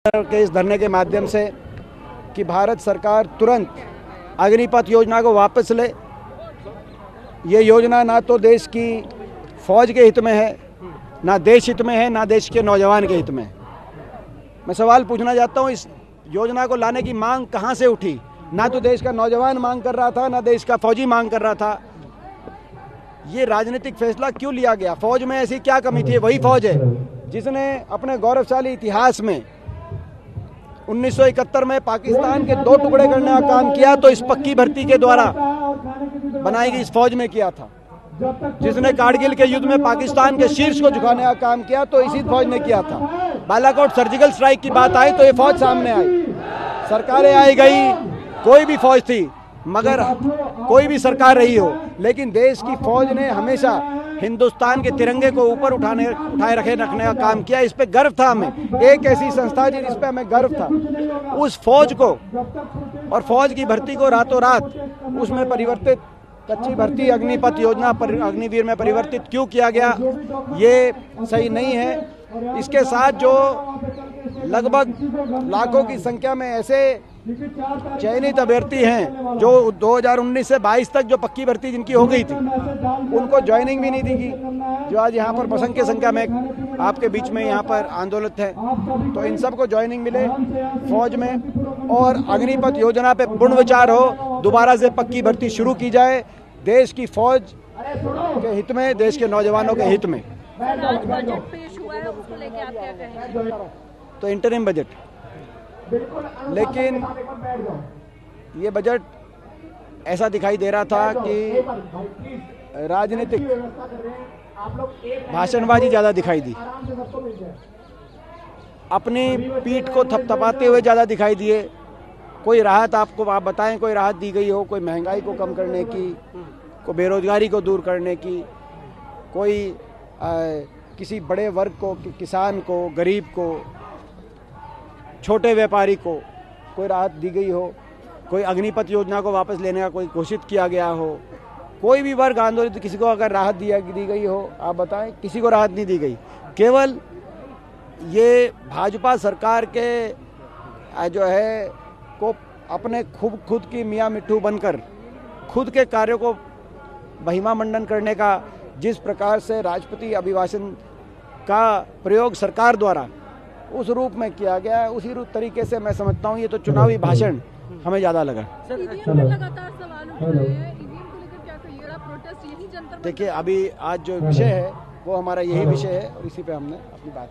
के इस धरने के माध्यम से कि भारत सरकार तुरंत अग्निपथ योजना को वापस ले। ये योजना ना तो देश की फौज के हित में है, ना देश हित में है, ना देश के नौजवान के हित में है। मैं सवाल पूछना चाहता हूँ, इस योजना को लाने की मांग कहाँ से उठी? ना तो देश का नौजवान मांग कर रहा था, ना देश का फौजी मांग कर रहा था। ये राजनीतिक फैसला क्यों लिया गया? फौज में ऐसी क्या कमी थी? वही फौज है जिसने अपने गौरवशाली इतिहास में 1971 में पाकिस्तान के 2 टुकड़े करने का काम किया तो इस पक्की भर्ती के द्वारा बनाई गई इस फौज में किया था। जिसने कारगिल के युद्ध में पाकिस्तान के शीर्ष को झुकाने का काम किया तो इसी फौज ने किया था। बालाकोट सर्जिकल स्ट्राइक की बात आई तो ये फौज सामने आई। सरकारें आई गई, कोई भी फौज थी, मगर कोई भी सरकार रही हो, लेकिन देश की फौज ने हमेशा हिंदुस्तान के तिरंगे को ऊपर उठाए रखने का काम किया। इस पे गर्व था हमें। एक ऐसी संस्था थी जिस पे हमें गर्व था। उस फौज को और फौज की भर्ती को रातों रात उसमें परिवर्तित, कच्ची भर्ती अग्निपथ योजना पर अग्निवीर में परिवर्तित क्यों किया गया, ये सही नहीं है। इसके साथ जो लगभग लाखों की संख्या में ऐसे चयनित अभ्यर्थी हैं जो 2019 से 22 तक जो पक्की भर्ती जिनकी हो गई थी, उनको ज्वाइनिंग भी नहीं दी गई। जो आज यहाँ पर असंख्य संख्या में आपके बीच में यहाँ पर आंदोलित है, तो इन सबको ज्वाइनिंग मिले फौज में और अग्निपथ योजना पे पुनर्विचार हो, दोबारा से पक्की भर्ती शुरू की जाए देश की फौज के हित में, देश के नौजवानों के हित में। बजट पेश हुआ है, उसको लेके आप क्या कहेंगे? तो इंटरिम बजट, लेकिन ये बजट ऐसा दिखाई दे रहा था कि राजनीतिक भाषणबाजी ज़्यादा दिखाई दी, अपनी पीठ को थपथपाते हुए ज़्यादा दिखाई दिए। कोई राहत आपको आप बताएं, कोई राहत दी गई हो? कोई महंगाई को कम करने की, कोई बेरोजगारी को दूर करने की, कोई किसी बड़े वर्ग को, किसान को, गरीब को, छोटे व्यापारी को कोई राहत दी गई हो? कोई अग्निपथ योजना को वापस लेने का कोई घोषित किया गया हो? कोई भी वर्ग आंदोलित किसी को अगर राहत दी गई हो, आप बताएं? किसी को राहत नहीं दी गई। केवल ये भाजपा सरकार के जो है को अपने खुद की मियाँ मिट्ठू बनकर खुद के कार्यों को महिमा मंडन करने का जिस प्रकार से राष्ट्रपति अभिभाषण का प्रयोग सरकार द्वारा उस रूप में किया गया है, उसी तरीके से मैं समझता हूँ ये तो चुनावी भाषण हमें ज़्यादा लगा। लगातार सवाल उठ रहे हैं, ईवीएम को लेकर क्या कहिएगा? प्रोटेस्ट यही जनता। देखिए, अभी आज जो विषय है वो हमारा यही विषय है और इसी पे हमने अपनी बात